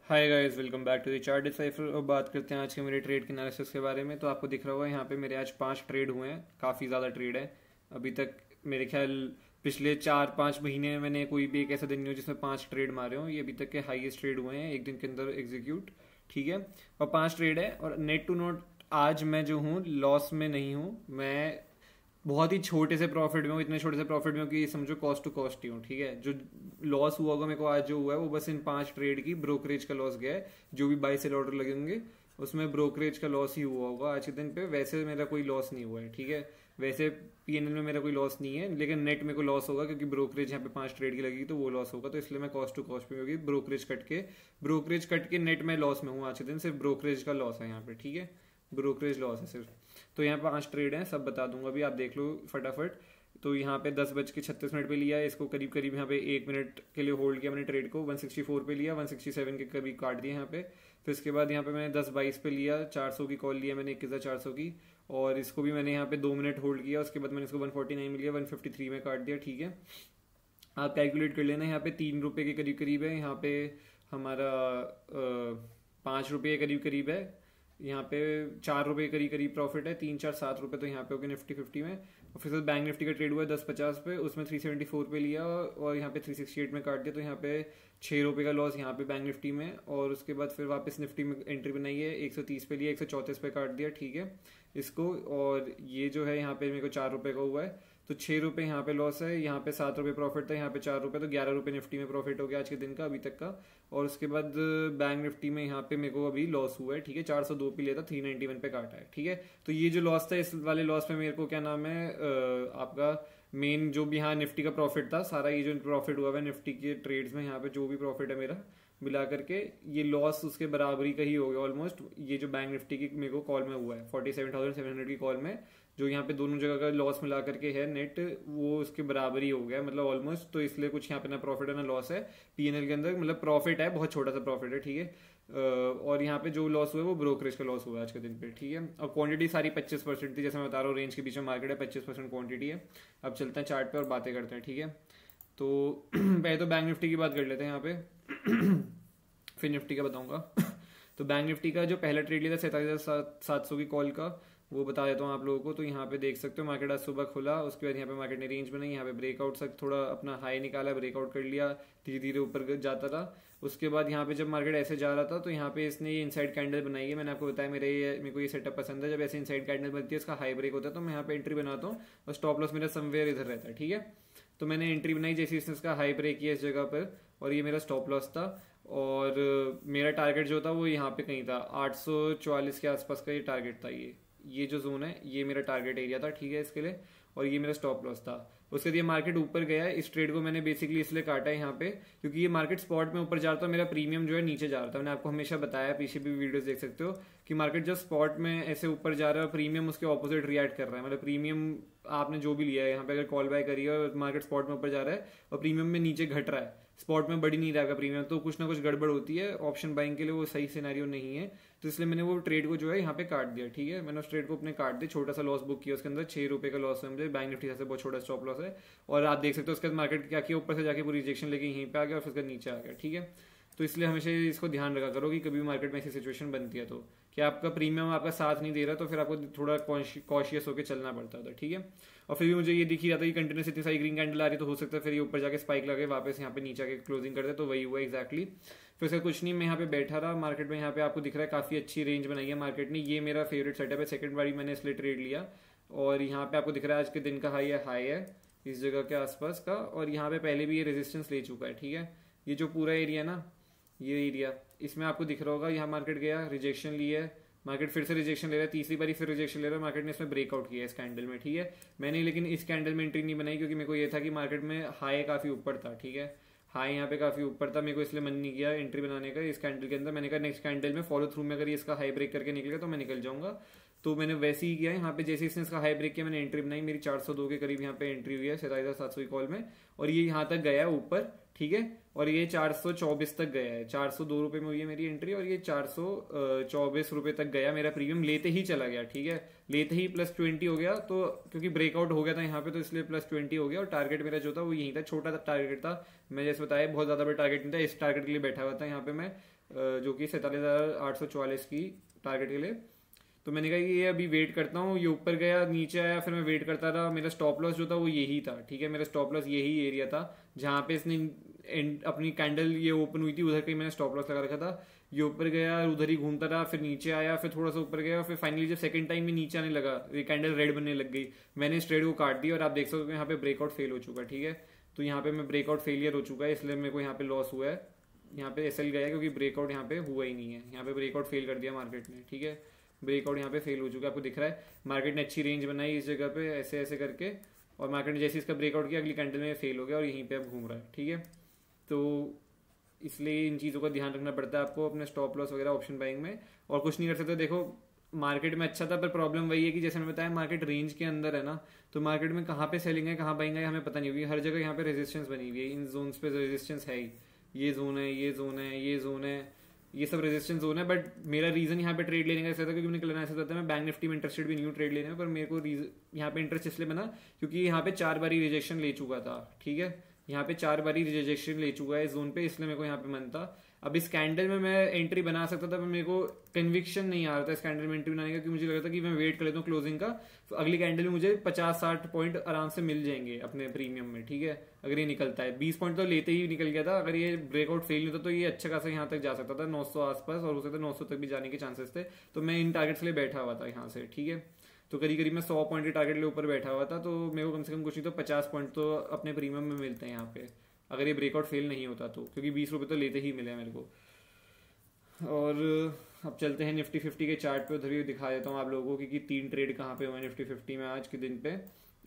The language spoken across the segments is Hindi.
Hi guys, welcome back to the chart decipher. और बात करते हैं आज के मेरे ट्रेड के एनालिसिस के बारे में। तो आपको दिख रहा होगा यहाँ पे मेरे आज 5 ट्रेड हुए हैं। काफ़ी ज़्यादा ट्रेड है अभी तक। मेरे ख्याल पिछले 4-5 महीने में मैंने कोई भी एक ऐसा दिन नहीं हो जिसमें 5 ट्रेड मारे हों। ये अभी तक के हाईएस्ट ट्रेड हुए हैं एक दिन के अंदर एग्जीक्यूट। ठीक है, और 5 ट्रेड है और नेट टू नोट आज मैं जो हूँ लॉस में नहीं हूँ। मैं बहुत ही छोटे से प्रॉफिट में हूँ, इतने छोटे से प्रॉफिट में हूँ कि समझो कॉस्ट टू कॉस्ट ही हूँ। ठीक है, जो लॉस हुआ होगा मेरे को आज जो हुआ है वो बस इन 5 ट्रेड की ब्रोकरेज का लॉस गया है। जो भी बाई सेल ऑर्डर लगे होंगे उसमें ब्रोकरेज का लॉस ही हुआ होगा आज के दिन पे। वैसे मेरा कोई लॉस नहीं हुआ है। ठीक है, वैसे पीएनएल में मेरा कोई लॉस नहीं है, लेकिन नेट में कोई लॉस होगा क्योंकि ब्रोकरेज यहाँ पे 5 ट्रेड की लगेगी तो वो लॉस होगा। तो इसलिए मैं कॉस्ट टू कॉस्ट में होगी। ब्रोकरेज कट के नेट में लॉस में हूँ आज के दिन। सिर्फ ब्रोकरेज का लॉस है यहाँ पे। ठीक है, ब्रोकरेज लॉस है सिर्फ। तो यहाँ 5 ट्रेड हैं, सब बता दूंगा अभी, आप देख लो फटाफट। तो यहाँ पे 10:36 पे लिया है इसको, करीब करीब यहाँ पे 1 मिनट के लिए होल्ड किया मैंने ट्रेड को। 164 पे लिया, 167 के करीब काट दिया यहाँ पे। फिर इसके बाद यहाँ पे मैंने 10:22 पे लिया, 400 की कॉल लिया मैंने, 21,400 की। और इसको भी मैंने यहाँ पे 2 मिनट होल्ड किया। उसके बाद मैंने इसको 149 में लिया, 153 में काट दिया। ठीक है, आप कैलकुलेट कर लेना। यहाँ पे 3 रुपये के करीब करीब है। यहाँ पे हमारा 5 रुपये के करीब करीब है। यहाँ पे 4 रुपये करीब करीब प्रॉफिट है। 3, 4, 7 रुपये तो यहाँ पे हो गए निफ्टी 50 में। और फिर बैंक निफ्टी का ट्रेड हुआ है 10:50 पे, उसमें 374 पे लिया और यहाँ पे 368 में काट दिया। तो यहाँ पे 6 रुपये का लॉस यहाँ पे बैंक निफ्टी में। और उसके बाद फिर वापस निफ्टी में एंट्री बनाई है, 130 पे लिया, 134 पे काट दिया। ठीक है इसको। और ये जो है यहाँ पे मेरे को 4 रुपये का हुआ है। तो 6 रुपये यहाँ पे लॉस है, यहाँ पे 7 रुपये प्रॉफिट था, यहाँ पे 4 रुपये। तो 11 रुपये निफ्टी में प्रॉफिट हो गया आज के दिन का अभी तक का। और उसके बाद बैंक निफ्टी में यहाँ पे मेरे को अभी लॉस हुआ है। ठीक है, 402 पे लिया था, 391 पे काटा है। ठीक है, तो ये जो लॉस था इस वाले लॉस में मेरे को क्या नाम है आपका मेन जो भी यहाँ निफ्टी का प्रॉफिट था सारा, ये जो प्रॉफिट हुआ है निफ्टी के ट्रेड्स में, यहाँ पे जो भी प्रॉफिट है मेरा मिला करके ये लॉस उसके बराबरी का ही हो गया ऑलमोस्ट। ये जो बैंक निफ्टी की मेरे को कॉल में हुआ है 47,700 की कॉल में, जो यहाँ पे दोनों जगह का लॉस मिला करके है नेट, वो उसके बराबर ही हो गया मतलब ऑलमोस्ट। तो इसलिए कुछ यहाँ पे ना प्रॉफिट है ना लॉस है पीएनएल के अंदर। मतलब प्रॉफिट है, बहुत छोटा सा प्रॉफिट है। ठीक है, और यहाँ पे जो लॉस हुआ है वो ब्रोकरेज का लॉस हुआ है आज के दिन पे। ठीक है, और क्वांटिटी सारी 25% थी, जैसे मैं बता रहा हूँ रेंज के बीच में मार्केट है, 25% क्वांटिटी है। अब चलते हैं चार्ट पे और बातें करते हैं। ठीक है, तो पहले तो बैंक निफ्टी की बात कर लेते हैं यहाँ पे फिर निफ्टी का बताऊंगा। तो बैंक निफ्टी का जो पहला ट्रेड लिया था 47,700 की कॉल का, वो बता देता हूँ आप लोगों को। तो यहाँ पे देख सकते हो मार्केट आज सुबह खुला, उसके बाद यहाँ पे मार्केट ने रेंज बनाई, यहाँ पे ब्रेकआउट तक थोड़ा अपना हाई निकाला, ब्रेकआउट कर लिया, धीरे धीरे ऊपर जाता था। उसके बाद यहाँ पे जब मार्केट ऐसे जा रहा था तो यहाँ पे इसने ये इनसाइड कैंडल बनाई है। मैंने आपको बताया मेरे को ये सेटअप पसंद है। जब ऐसे इनसाइड कैंडल बनती है इसका हाई ब्रेक होता है तो मैं यहाँ पे एंट्री बनाता हूँ और स्टॉप लॉस मेरा समवेयर इधर रहता है। ठीक है, तो मैंने एंट्री बनाई जैसे इसने इसका हाई ब्रेक किया इस जगह पर, और ये मेरा स्टॉप लॉस था। और मेरा टारगेट जो था वो यहाँ पे कहीं था 844 के आसपास का ये टारगेट था। ये जो जोन है ये मेरा टारगेट एरिया था। ठीक है, इसके लिए। और ये मेरा स्टॉप लॉस था। उसके बाद ये मार्केट ऊपर गया है। इस ट्रेड को मैंने बेसिकली इसलिए काटा है यहाँ पे क्योंकि ये मार्केट स्पॉट में ऊपर जा रहा था, मेरा प्रीमियम जो है नीचे जा रहा था। मैंने आपको हमेशा बताया, पीछे भी वीडियोस देख सकते हो कि मार्केट जब स्पॉट में ऐसे ऊपर जा रहा है और प्रीमियम उसके ऑपोजिट रिएक्ट कर रहा है। मतलब प्रीमियम आपने जो भी लिया है यहाँ पे, अगर कॉल बाय करी है और मार्केट स्पॉट में ऊपर जा रहा है और प्रीमियम में नीचे घट रहा है, स्पॉट में बढ़ नहीं रहा है प्रीमियम, तो कुछ ना कुछ गड़बड़ होती है। ऑप्शन बाइंग के लिए वो सही सिनेरियो नहीं है। तो इसलिए मैंने वो ट्रेड को जो है यहाँ पे काट दिया। ठीक है, मैंने उस ट्रेड को अपने काट दिया, छोटा सा लॉस बुक किया उसके अंदर। 6 रुपये का लॉस है मुझे। बैंक निफ्टी से बहुत छोटा स्टॉप लॉस है। और आप देख सकते हो उसके बाद मार्केट क्या किया, ऊपर से जाके पूरी रिजेक्शन लेके यहीं पे आ गया और फिर नीचे आ गया। ठीक है, तो इसलिए हमेशा इसको ध्यान रखा करो कि कभी भी मार्केट में ऐसी सिचुएशन बनती है तो कि आपका प्रीमियम आपका साथ नहीं दे रहा, तो फिर आपको थोड़ा कॉशियस होकर चलना पड़ता था। ठीक है, और फिर भी मुझे ये दिख ही रहा था कि कंटिन्यूस इतनी सारी ग्रीन कैंडल आ रही, तो हो सकता है फिर ये ऊपर जाके स्पाइक लगे वापस यहाँ पे नीचे आके क्लोजिंग करते, तो वही हुआ एग्जैक्टली। फिर उसका कुछ नहीं, मैं यहाँ पे बैठा रहा मार्केट में। यहाँ पे आपको दिख रहा है काफी अच्छी रेंज बनाई है मार्केट ने। ये मेरा फेवरेट सेटअप है, सेकंड बारी मैंने इसलिए ट्रेड लिया। और यहाँ पे आपको दिख रहा है आज के दिन का हाई है इस जगह के आसपास का। और यहाँ पे पहले भी ये रेजिस्टेंस ले चुका है। ठीक है, ये जो पूरा एरिया ना, ये एरिया, इसमें आपको दिख रहा होगा यहाँ मार्केट गया, रिजेक्शन ली है, मार्केट फिर से रिजेक्शन ले रहा है, तीसरी बारी फिर रिजेक्शन ले रहा है मार्केट ने, इसमें ब्रेकआउट किया है इस कैंडल में। ठीक है, मैंने लेकिन इस कैंडल में एंट्री नहीं बनाई क्योंकि मेरे को ये था कि मार्केट में हाई काफी ऊपर था। ठीक है, हाई यहाँ पे काफी ऊपर था, मेरे को इसलिए मन नहीं किया एंट्री बनाने का इस कैंडल के अंदर। मैंने कहा नेक्स्ट कैंडल में फॉलो थ्रू में अगर ये इसका हाई ब्रेक करके निकलेगा तो मैं निकल जाऊंगा। तो मैंने वैसे ही किया। यहाँ पे जैसे इसने इसका हाई ब्रेक किया मैंने एंट्री बनाई, मेरी 402 के करीब यहाँ पे एंट्री हुई है 47,700 की कॉल में, और ये यहाँ तक गया ऊपर। ठीक है, और ये 424 तक गया है। 402 रुपये में हुई है मेरी एंट्री और ये 424 रुपये तक गया मेरा प्रीमियम, लेते ही चला गया। ठीक है, लेते ही +20 हो गया, तो क्योंकि ब्रेकआउट हो गया था यहाँ पे तो इसलिए +20 हो गया। और टारगेट मेरा जो था वो यही था, छोटा सा टारगेट था, मैं जैसे बताया बहुत ज्यादा बड़ा टारगेट नहीं था। इस टारगेट के लिए बैठा हुआ था यहाँ पे मैं, जो कि 47,844 की टारगेट के लिए। तो मैंने कहा कि ये अभी वेट करता हूँ, ये ऊपर गया नीचे आया, फिर मैं वेट करता रहा। मेरा स्टॉप लॉस जो था वो यही था। ठीक है, मेरा स्टॉप लॉस यही एरिया था जहाँ पे इसने अपनी कैंडल ये ओपन हुई थी, उधर कहीं मैंने स्टॉप लॉस लगा रखा था। ये ऊपर गया, उधर ही घूमता रहा, फिर नीचे आया, फिर थोड़ा सा ऊपर गया, फिर फाइनली जब सेकंड टाइम में नीचे आने लगा, ये कैंडल रेड बनने लग गई, मैंने इस ट्रेड को काट दिया। और आप देख सकते हो यहाँ पे ब्रेकआउट फेल हो चुका है। ठीक है, तो यहाँ पे मैं ब्रेकआउट फेलियर हो चुका है, इसलिए मेरे को यहाँ पे लॉस हुआ है। यहाँ पे एसएल गया क्योंकि ब्रेकआउट यहाँ पे हुआ ही नहीं है, यहाँ पे ब्रेकआउट फेल कर दिया मार्केट ने। ठीक है, ब्रेकआउट यहाँ पे फेल हो चुका है, आपको दिख रहा है। मार्केट ने अच्छी रेंज बनाई इस जगह पे ऐसे ऐसे करके, और मार्केट ने जैसे इसका ब्रेकआउट किया अगली कैंडल में फेल हो गया और यहीं पे अब घूम रहा है। ठीक है, तो इसलिए इन चीज़ों का ध्यान रखना पड़ता है आपको अपने स्टॉप लॉस वगैरह ऑप्शन बाइंग में, और कुछ नहीं कर सकते। देखो मार्केट में अच्छा था, पर प्रॉब्लम वही है कि जैसे मैंने बताया मार्केट रेंज के अंदर है ना, तो मार्केट में कहाँ पे सेलिंग है कहाँ बाइंग है हमें पता नहीं होगी। हर जगह यहाँ पे रेजिस्टेंस बनी हुई है, इन जोन्स पे रेजिस्टेंस है ही, ये जोन है, ये जोन है, ये जोन है, ये सब रेजिस्टेंस जोन है। बट मेरा रीजन यहाँ पे ट्रेड लेने का ऐसा था क्योंकि मैंने क्लियर ऐसा था, मैं बैंक निफ्टी में इंटरेस्टेड भी नहीं हूँ ट्रेड लेने में, पर मेरे को यहाँ पे इंटरेस्ट इसलिए बना क्योंकि यहाँ पे 4 बारी रिजेक्शन ले चुका था। ठीक है, यहाँ पे 4 बारी रिजेक्शन ले चुका है इस जोन पे, इसलिए मेरे को यहाँ पे मन था। अब इस कैंडल में मैं एंट्री बना सकता था, पर मेरे को कन्विक्शन नहीं आ रहा था इस कैंडल में एंट्री बनाने का, क्योंकि मुझे लग रहा था कि मैं वेट कर लेता हूँ क्लोजिंग का, तो अगली कैंडल में मुझे 50-60 पॉइंट आराम से मिल जाएंगे अपने प्रीमियम में। ठीक है, अगर ये निकलता है 20 पॉइंट तो लेते ही निकल गया था। अगर ये ब्रेकआउट फेल नहीं होता तो ये अच्छा खासा यहाँ तक जा सकता था, 900 आसपास, और हो सकता है 900 तक भी जाने के चांसेस थे। तो मैं इन टारगेट्स के लिए बैठा हुआ था यहाँ से। ठीक है, तो करीब मैं 100 पॉइंट के टारगेट के ऊपर बैठा हुआ था, तो मेरे को कम से कम कुछ नहीं तो 50 पॉइंट तो अपने प्रीमियम में मिलते हैं यहाँ पे, अगर ये ब्रेकआउट फेल नहीं होता तो, क्योंकि 20 रुपये तो लेते ही मिले मेरे को। और अब चलते हैं निफ्टी 50 के चार्ट पे, उधर भी दिखा देता हूँ आप लोगों को कि 3 ट्रेड कहाँ पे हुए निफ्टी 50 में आज के दिन पे।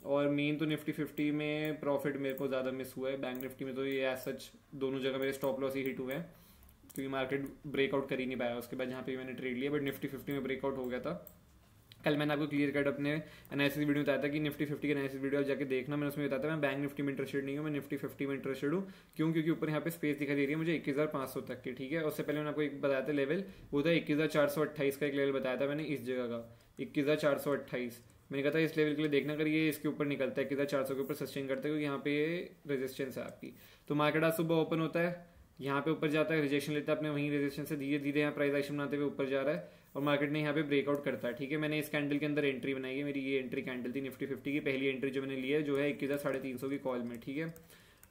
और मेन तो निफ्टी 50 में प्रॉफिट मेरे को ज़्यादा मिस हुआ है, बैंक निफ्टी में तो ये एज सच दोनों जगह मेरे स्टॉप लॉस ही हिट हुए हैं, क्योंकि मार्केट ब्रेकआउट कर ही नहीं पाया उसके बाद जहाँ पे मैंने ट्रेड लिया। बट निफ्टी 50 में ब्रेकआउट हो गया था। कल मैंने आपको क्लियर कट अपने एनालिसिस वीडियो में बताया था कि निफ्टी 50 के एनालिसिस वीडियो आप जाके देखना, मैंने उसमें बताया था मैं बैंक निफ्टी में इंटरेस्टेड नहीं हूँ, मैं निफ्टी 50 में इंटरेस्टेड हूँ। क्यों? क्योंकि ऊपर यहाँ पे स्पेस दिखाई दे रही है मुझे 21,500 तक की। ठीक है, उससे पहले मैंने आपको एक बताया था लेवल, वो था 21,428 का एक लेवल बताया था मैंने इस जगह का, 21,428। मैंने कहा था इस लेवल के लिए देखना करिए, इसके ऊपर निकलता है 21,400 के ऊपर सस्टेन करता है, क्योंकि यहाँ पे रेजिस्टेंस है आपकी। तो मार्केट आज सुबह ओपन होता है, यहाँ पे ऊपर जाता है, रिजेक्शन लेता है अपने वहीं रेजिस्टेंस से, धीरे धीरे यहाँ प्राइस एक्शन बनाते हुए ऊपर जा रहा है और मार्केट ने यहाँ पे ब्रेकआउट करता है। ठीक है, मैंने इस कैंडल के अंदर एंट्री बनाई है, मेरी ये एंट्री कैंडल थी निफ्टी 50 की पहली एंट्री जो मैंने ली है, जो है 21,350 की कॉल में। ठीक है,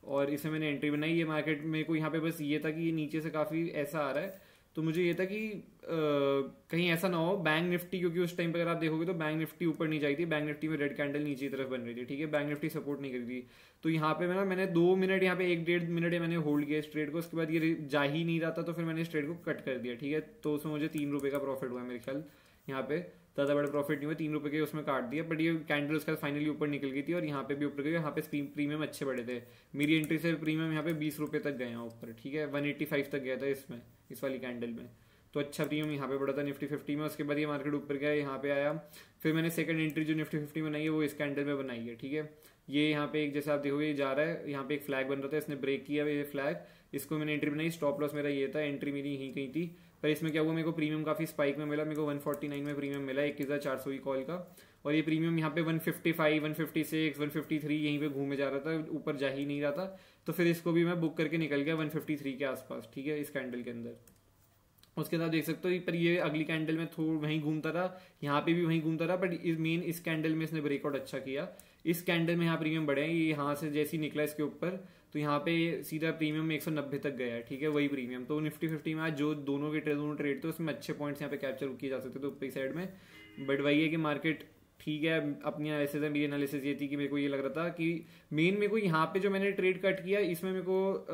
और इसमें मैंने एंट्री बनाई। ये मार्केट मेरे को यहाँ पे बस ये था कि ये नीचे से काफी ऐसा आ रहा है, तो मुझे ये था कि कहीं ऐसा ना हो बैंक निफ्टी, क्योंकि उस टाइम पर अगर आप देखोगे तो बैंक निफ्टी ऊपर नहीं जाती थी, बैंक निफ्टी में रेड कैंडल नीचे की तरफ बन रही थी। ठीक है, बैंक निफ्टी सपोर्ट नहीं कर रही थी। तो यहाँ पे मैंने 2 मिनट यहाँ पे 1-1.5 मिनट मैंने होल्ड किया इस ट्रेड को, उसके बाद ये जा ही नहीं रहा था, तो फिर मैंने इस ट्रेड को कट कर दिया। ठीक है, तो उसमें मुझे 3 रुपये का प्रॉफिट हुआ मेरे ख्याल, यहाँ पे ज़्यादा बड़ा प्रॉफिट नहीं हुआ, 3 रुपये के उसमें काट दिया। बट ये कैंडल उसका फाइनली ऊपर निकल गई थी और यहाँ पे भी ऊपर गई, यहाँ पे प्रीमियम अच्छे बड़े थे। मेरी एंट्री से प्रीमियम यहाँ पे 20 रुपये तक गए ऊपर। ठीक है, 185 तक गया था इसमें, इस वाली कैंडल में, तो अच्छा प्रीमियम यहाँ पे पड़ा था निफ्टी 50 में। उसके बाद ये मार्केट ऊपर गया, यहाँ पे आया, फिर मैंने सेकंड एंट्री जो निफ्टी 50 में बनाई है वो इस कैंडल में बनाई है। ठीक है, ये यहाँ पे एक जैसा आप देखोगे ये जा रहा है, यहाँ पे एक फ्लैग बन रहा था, इसने ब्रेक किया ये फ्लैग, इसको मैंने एंट्री बनाई। स्टॉप लॉस मेरा ये था, एंट्री मेरी यहीं कहीं थी, पर इसमें क्या हुआ मेरे को प्रीमियम काफी स्पाइक में मिला, मेरे को 149 में प्रीमियम मिला 21,400 की कॉल का। और ये प्रीमियम यहाँ पे 155, 156, 153 यहीं पे घूमे जा रहा था, ऊपर जा ही नहीं रहा था। तो फिर इसको भी मैं बुक करके निकल गया 153 के आसपास। ठीक है, इस कैंडल के अंदर उसके साथ देख सकते हो, पर ये अगली कैंडल में थोड़ा वहीं घूमता रहा, यहाँ पे भी वहीं घूमता रहा, बट मेन इस कैंडल में इसने ब्रेकआउट अच्छा किया। इस कैंडल में यहाँ प्रीमियम बढ़े हैं, ये यहाँ से जैसे ही निकला इसके ऊपर, तो यहाँ पे सीधा प्रीमियम में 190 तक गया है। ठीक है, वही प्रीमियम। तो निफ्टी 50 में आज जो दोनों ट्रेड थे उसमें अच्छे पॉइंट्स यहाँ पे कैप्चर किए जा सकते थे ऊपर साइड में। बट वही है कि मार्केट ठीक है, अपनी ऐसे मेरी एनालिसिस ये थी कि मेरे को ये लग रहा था कि मेन मेरे को यहाँ पे जो मैंने ट्रेड कट किया इसमें मेरे को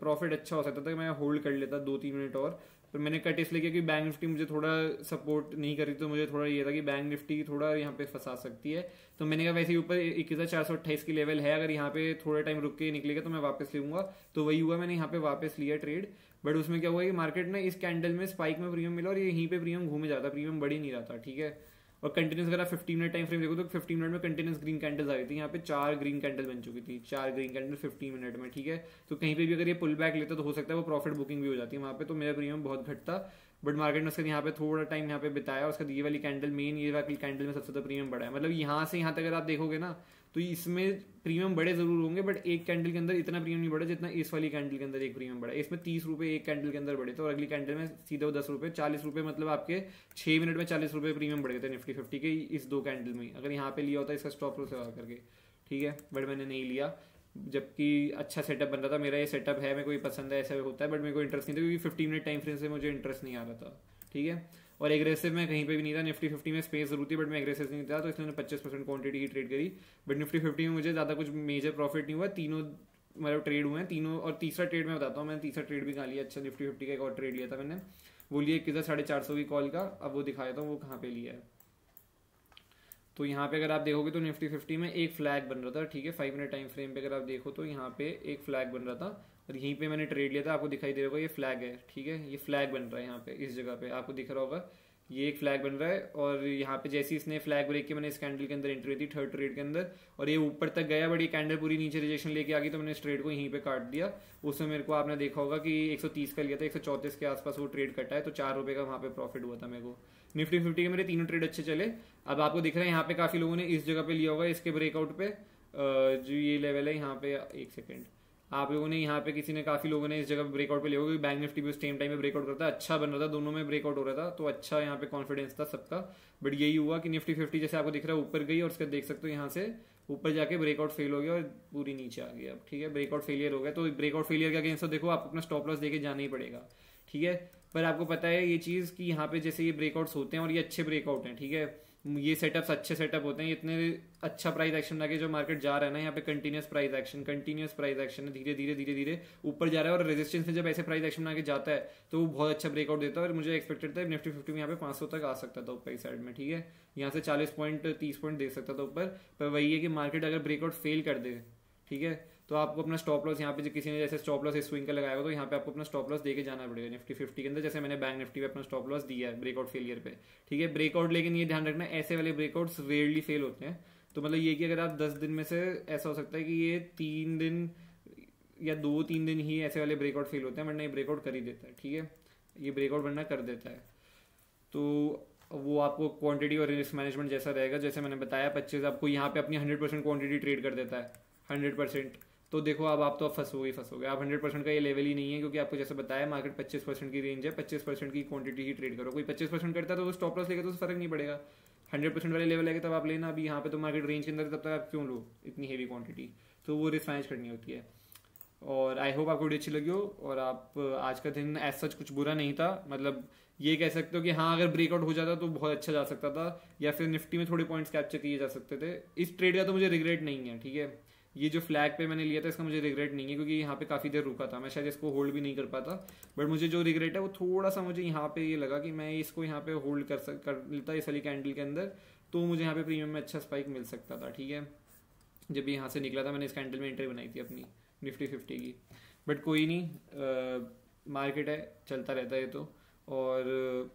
प्रॉफिट अच्छा हो सकता था, मैं होल्ड कर लेता 2-3 मिनट और, पर मैंने कट इसलिए किया कि बैंक निफ्टी मुझे थोड़ा सपोर्ट नहीं करी, तो मुझे थोड़ा ये था कि बैंक निफ्टी थोड़ा यहाँ पे फंसा सकती है। तो मैंने कहा वैसे ही ऊपर 21,428 की लेवल है, अगर यहाँ पे थोड़ा टाइम रुक के निकलेगा तो मैं वापस लूंगा। तो वही हुआ, मैंने यहाँ पे वापस लिया ट्रेड। बट उसमें क्या हुआ कि मार्केट में इस कैंडल में स्पाइक में प्रीमियम मिला और ये यहीं पे प्रीमियम घूमे जाता, प्रीमियम बढ़ ही नहीं रहा था। ठीक है, और कंटिन्यूस अगर आप 15 मिनट टाइम फ्रेम देखो तो 15 मिनट में कंटिन्यूस ग्रीन कैंडल्स आ रही थी, यहाँ पे 4 ग्रीन कैंडल बन चुकी थी, 4 ग्रीन कैंडल 15 मिनट में, ठीक है। तो कहीं पे भी अगर ये पुल बैक लेता तो हो सकता है वो प्रॉफिट बुकिंग भी हो जाती है वहाँ पे, तो मेरा प्रीमियम बहुत घटता। बट मार्केट ने उसके यहाँ पे थोड़ा टाइम यहाँ पे बिताया, उसका ये वाली कैंडल मेन ये वाली कैंडल में सबसे ज्यादा प्रीमियम बढ़ा है। मतलब यहाँ से यहाँ तक अगर आप देखोगे ना तो इसमें प्रीमियम बड़े जरूर होंगे, बट एक कैंडल के अंदर इतना प्रीमियम नहीं बढ़ा जितना इस वाली कैंडल के अंदर एक प्रीमियम बढ़ा। इसमें 30 रुपए एक कैंडल के अंदर बढ़े थे और अगली कैंडल में सीधे वो 10 रुपए 40 रुपए, मतलब आपके 6 मिनट में 40 रुपए प्रीमियम बढ़ गए थे निफ्टी 50 के इस दो कैंडल में। अगर यहाँ पे लिया होता इसका स्टॉप लॉस लगा करके, ठीक है, बट मैंने नहीं लिया, जबकि अच्छा सेटअप बन रहा था मेरा। ये सेटअप है मेरे को ये पसंद है, ऐसा होता है, बट मेरे को इंटरेस्ट नहीं था क्योंकि 15 मिनट टाइम फ्रेम से मुझे इंटरेस्ट नहीं आ रहा था, ठीक है। और एग्रेसिव में कहीं पे भी नहीं था, निफ्टी 50 में स्पेस जरूर थी बट मैं एग्रेसिव नहीं था, तो इसलिए मैंने 25% क्वांटिटी की ट्रेड करी। बट निफ्टी 50 में मुझे ज़्यादा कुछ मेजर प्रॉफिट नहीं हुआ, तीनों मतलब ट्रेड हुए हैं तीनों। और तीसरा ट्रेड मैं बताता हूँ, मैंने तीसरा ट्रेड भी कहाँ लिया। अच्छा, निफ्टी 50 का एक और ट्रेड लिया था मैंने, वो लिया 1450 की कॉल का। अब वो दिखाया था वो कहाँ पे लिया है। तो यहाँ पे अगर आप देखोगे तो निफ्टी 50 में एक फ्लैग बन रहा था, ठीक है। 5 मिनट टाइम फ्रेम पे अगर आप देखो तो यहाँ पे एक फ्लैग बन रहा था और यहीं पे मैंने ट्रेड लिया था, आपको दिखाई दे रहा होगा ये फ्लैग है, ठीक है। ये फ्लैग बन रहा है यहाँ पे, इस जगह पे आपको दिख रहा होगा ये एक फ्लैग बन रहा है। और यहाँ पे जैसे इसने फ्लैग ब्रेक की मैंने इस कैंडल के अंदर एंट्री थी थर्ड ट्रेड के अंदर, और ये ऊपर तक गया बट ये कैंडल पूरी नीचे रिजेक्शन लेके आ गई, तो मैंने इस ट्रेड को यहीं पे काट दिया। उसमें मेरे को आपने देखा होगा कि 130 का लिया था, 134 के आसपास वो ट्रेड कटा है, तो 4 रुपए का वहाँ पे प्रॉफिट हुआ था मेरे को। निफ्टी 50 के मेरे तीनों ट्रेड अच्छे चले। अब आपको दिख रहा है यहाँ पे काफी लोगों ने इस जगह पे लिया होगा, इसके ब्रेकआउट पे जो ये लेवल है यहाँ पे, एक सेकेंड, आप लोगों ने यहाँ पे किसी ने काफी लोगों ने इस जगह ब्रेकआउट पे लिया होगा। बैंक निफ्टी भी उस सेम टाइम में ब्रेकआउट करता है, अच्छा बन रहा था, दोनों में ब्रेकआउट हो रहा था, तो अच्छा यहाँ पे कॉन्फिडेंस था सबका। बट यही हुआ कि निफ्टी 50 जैसे आपको दिख रहा है ऊपर गई और उसका देख सकते हो यहाँ से ऊपर जाके ब्रेकआउट फेल हो गया और पूरी नीचे आ गई। अब ठीक है, ब्रेकआउट फेलियर हो गया, तो ब्रेकआउट फेलियर के अगेंस्ट तो देखो आपको अपना स्टॉप लॉस देके जाना ही पड़ेगा, ठीक है। पर आपको पता है ये चीज कि यहाँ पे जैसे ये ब्रेकआउट्स होते हैं और ये अच्छे ब्रेकआउट हैं, ठीक है, ये सेटअप्स अच्छे सेटअप होते हैं, इतने अच्छा प्राइस एक्शन लाके जो मार्केट जा रहा है ना, यहाँ पे कंटिन्यूस प्राइस एक्शन है, धीरे धीरे धीरे धीरे ऊपर जा रहा है। और रेजिस्टेंस में जब ऐसे प्राइस एक्शन लाके जाता है तो वो बहुत अच्छा ब्रेकआउट देता है। और मुझे एक्सपेक्टेड था निफ्टी 50 में यहाँ पे 500 तक आ सकता था ऊपर साइड में, ठीक है, यहाँ से 40 पॉइंट 30 पॉइंट दे सकता था ऊपर। पर वही है कि मार्केट अगर ब्रेकआउट फेल कर दे, ठीक है, तो आपको अपना स्टॉप लॉस यहाँ पे किसी ने जैसे स्टॉप लॉस स्विंग का लगाया हो तो यहाँ पे आपको अपना स्टॉप लॉस देके जाना पड़ेगा निफ्टी 50 के अंदर, जैसे मैंने बैंक निफ्टी पे अपना स्टॉप लॉस दिया है ब्रेकआउट फेलियर पे, ठीक है। ब्रेकआउट, लेकिन ये ध्यान रखना ऐसे वाले ब्रेकआउट्स रेयरली फेल होते हैं। तो मतलब ये कि अगर आप 10 दिन में से ऐसा हो सकता है कि ये 3 दिन या 2-3 दिन ही ऐसे वाले ब्रेकआउट फेल होते हैं, वरना ये ब्रेकआउट कर ही देता है, ठीक है, ये ब्रेकआउट वरना कर देता है। तो वो आपको क्वांटिटी और रिस्क मैनेजमेंट जैसा रहेगा, जैसे मैंने बताया 25 आपको यहाँ पे अपनी 100% क्वांटिटी ट्रेड कर देता है 100%। तो देखो अब आप तो फंसोगे आप 100% का ये लेवल ही नहीं है, क्योंकि आपको जैसे बताया मार्केट 25% की रेंज है, 25% की क्वांटिटी ही ट्रेड करो। कोई 25% करता है तो वो स्टॉप लॉस लेगा तो फर्क नहीं पड़ेगा, 100% वाले लेवल है तब आप लेना। अभी यहाँ पे तो मार्केट रेंज के अंदर, तब तक आप क्यों लो इतनी हेवी क्वांटिटी, तो वो रिस्क मैनेज करनी होती है। और आई होप आपको वीडियो अच्छी लगी हो। और आप आज का दिन एज सच कुछ बुरा नहीं था, मतलब ये कह सकते हो कि हाँ अगर ब्रेकआउट हो जाता तो बहुत अच्छा जा सकता था, या फिर निफ्टी में थोड़े पॉइंट्स कैप्चर किए जा सकते थे। इस ट्रेड का तो मुझे रिग्रेट नहीं है, ठीक है। ये जो फ्लैग पे मैंने लिया था इसका मुझे रिग्रेट नहीं है, क्योंकि यहाँ पे काफी देर रुका था, मैं शायद इसको होल्ड भी नहीं कर पाता। बट मुझे जो रिग्रेट है वो थोड़ा सा मुझे यहाँ पे ये लगा कि मैं इसको यहाँ पे होल्ड कर लेता इस वाली कैंडल के अंदर, तो मुझे यहाँ पे प्रीमियम में अच्छा स्पाइक मिल सकता था, ठीक है। जब यहाँ से निकला था मैंने इस कैंडल में एंट्री बनाई थी अपनी निफ्टी 50 की। बट कोई नहीं, मार्केट है, चलता रहता है तो। और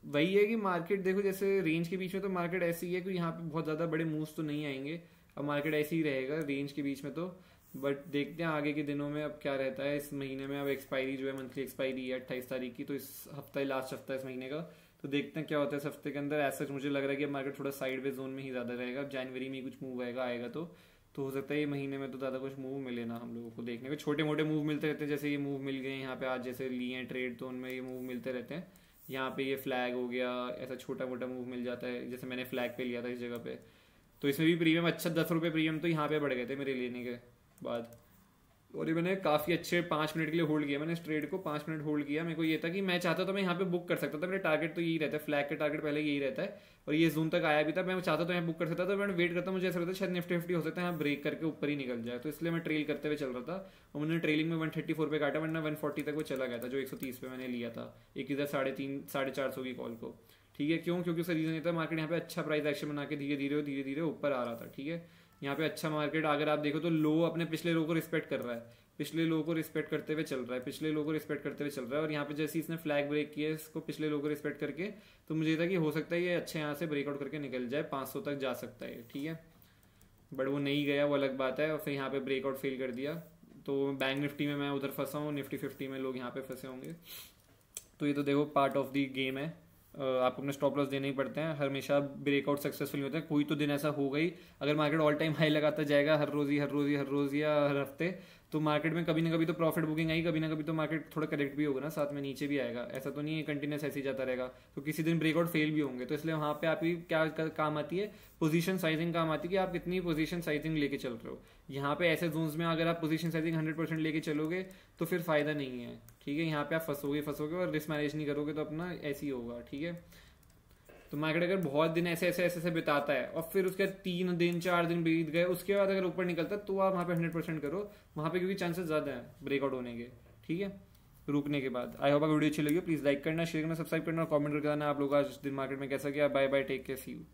वही है कि मार्केट देखो जैसे रेंज के बीच में तो मार्केट ऐसी है कि यहाँ पे बहुत ज़्यादा बड़े मूव्स तो नहीं आएंगे, अब मार्केट ऐसे ही रहेगा रेंज के बीच में तो। बट देखते हैं आगे के दिनों में अब क्या रहता है। इस महीने में अब एक्सपायरी जो है मंथली एक्सपायरी है 28 तारीख की, तो इस हफ्ता लास्ट हफ्ता इस महीने का, तो देखते हैं क्या होता है इस हफ्ते के अंदर। ऐसा मुझे लग रहा है कि मार्केट थोड़ा साइडवेज जोन में ही ज़्यादा रहेगा। जनवरी में कुछ मूव आएगा तो हो सकता है ये महीने में तो ज़्यादा कुछ मूव मिले ना हम लोगों को देखने को। छोटे मोटे मूव मिलते रहते हैं, जैसे ये मूव मिल गए यहाँ पे आज जैसे लिए हैं ट्रेड, तो उनमें ये मूव मिलते रहते हैं। यहाँ पे ये फ्लैग हो गया, ऐसा छोटा मोटा मूव मिल जाता है, जैसे मैंने फ्लैग पे लिया था इस जगह पे, तो इसमें भी प्रीमियम अच्छा 10 रुपये प्रीमियम तो यहाँ पे बढ़ गए थे मेरे लेने के बाद। और ये मैंने काफ़ी अच्छे 5 मिनट के लिए होल्ड किया, मैंने इस ट्रेड को 5 मिनट होल्ड किया। मेरे को ये था कि मैं चाहता तो मैं यहाँ पे बुक कर सकता था, मेरा टारगेट तो यही रहता है, फ्लैग का टारगेट पहले यही रहता है, और ये जोन तक आया भी था। मैं चाहता तो यहाँ बुक कर सकता था, मैंने वेट करता, मुझे ऐसा लगता है शायद निफ्टी 50 हो सकता है यहाँ ब्रेक करके ऊपर ही निकल जाए, तो इसलिए मैं ट्रेल करते हुए चल रहा था। और मैंने ट्रेलिंग में 134 पे काटा, वरना 140 तक वो चला गया था, जो 130 पे मैंने लिया था एक इधर 350-450 की कॉल को, ठीक है। क्यों? क्योंकि उसका रीजन ये था मार्केट यहाँ पे अच्छा प्राइस एक्शन बना के धीरे धीरे ऊपर आ रहा था, ठीक है। यहाँ पे अच्छा मार्केट अगर आप देखो तो लो अपने पिछले लो को रिस्पेक्ट कर रहा है, पिछले लोगों को रिस्पेक्ट करते हुए चल रहा है, पिछले लोगों को रिस्पेक्ट करते हुए चल रहा है। और यहाँ पे जैसे इसने फ्लैग ब्रेक किया इसको पिछले लोगों को रिस्पेक्ट करके, तो मुझे था कि हो सकता है ये अच्छे यहाँ से ब्रेकआउट करके निकल जाए, 500 तक जा सकता है, ठीक है। बट वो नहीं गया, वो अलग बात है। और फिर यहाँ पे ब्रेकआउट फेल कर दिया। तो बैंक निफ्टी में मैं उधर फंसा हूँ, निफ्टी 50 में लोग यहाँ पे फंसे होंगे। तो ये तो देखो पार्ट ऑफ द गेम है। आपको अपने स्टॉप लॉस देने ही पड़ते हैं, हमेशा ब्रेकआउट सक्सेसफुल होता है। कोई तो दिन ऐसा होगा ही, अगर मार्केट ऑल टाइम हाई लगाता जाएगा हर रोज या हर हफ्ते, तो मार्केट में कभी ना कभी तो प्रॉफिट बुकिंग आई, कभी ना कभी तो मार्केट थोड़ा करेक्ट भी होगा ना, साथ में नीचे भी आएगा। ऐसा तो नहीं है कंटिन्यूस ऐसे ही जाता रहेगा, तो किसी दिन ब्रेकआउट फेल भी होंगे। तो इसलिए वहां पे आपकी क्या काम आती है, पोजीशन साइजिंग काम आती है कि आप कितनी पोजीशन साइजिंग लेके चल रहे हो। यहाँ पे ऐसे जोन्स में अगर आप पोजीशन साइजिंग 100% लेके चलोगे तो फिर फायदा नहीं है, ठीक है। यहाँ पे आप फंसोगे और रिस्क मैनेज नहीं करोगे तो अपना ऐसे ही होगा, ठीक है। तो मार्केट अगर बहुत दिन ऐसे बिताता है और फिर उसके 3 दिन 4 दिन बीत गए, उसके बाद अगर ऊपर निकलता है, तो आप वहां पे 100% करो वहां पे, क्योंकि चांसेस ज्यादा है ब्रेकआउट होने के, ठीक है, रुकने के बाद। आई होप आपको वीडियो अच्छी लगी, प्लीज लाइक करना, शेयर करना, सब्सक्राइब करना और कमेंट करके बताना आप लोग आज दिन मार्केट में कैसा गया। Bye bye, take care, see you.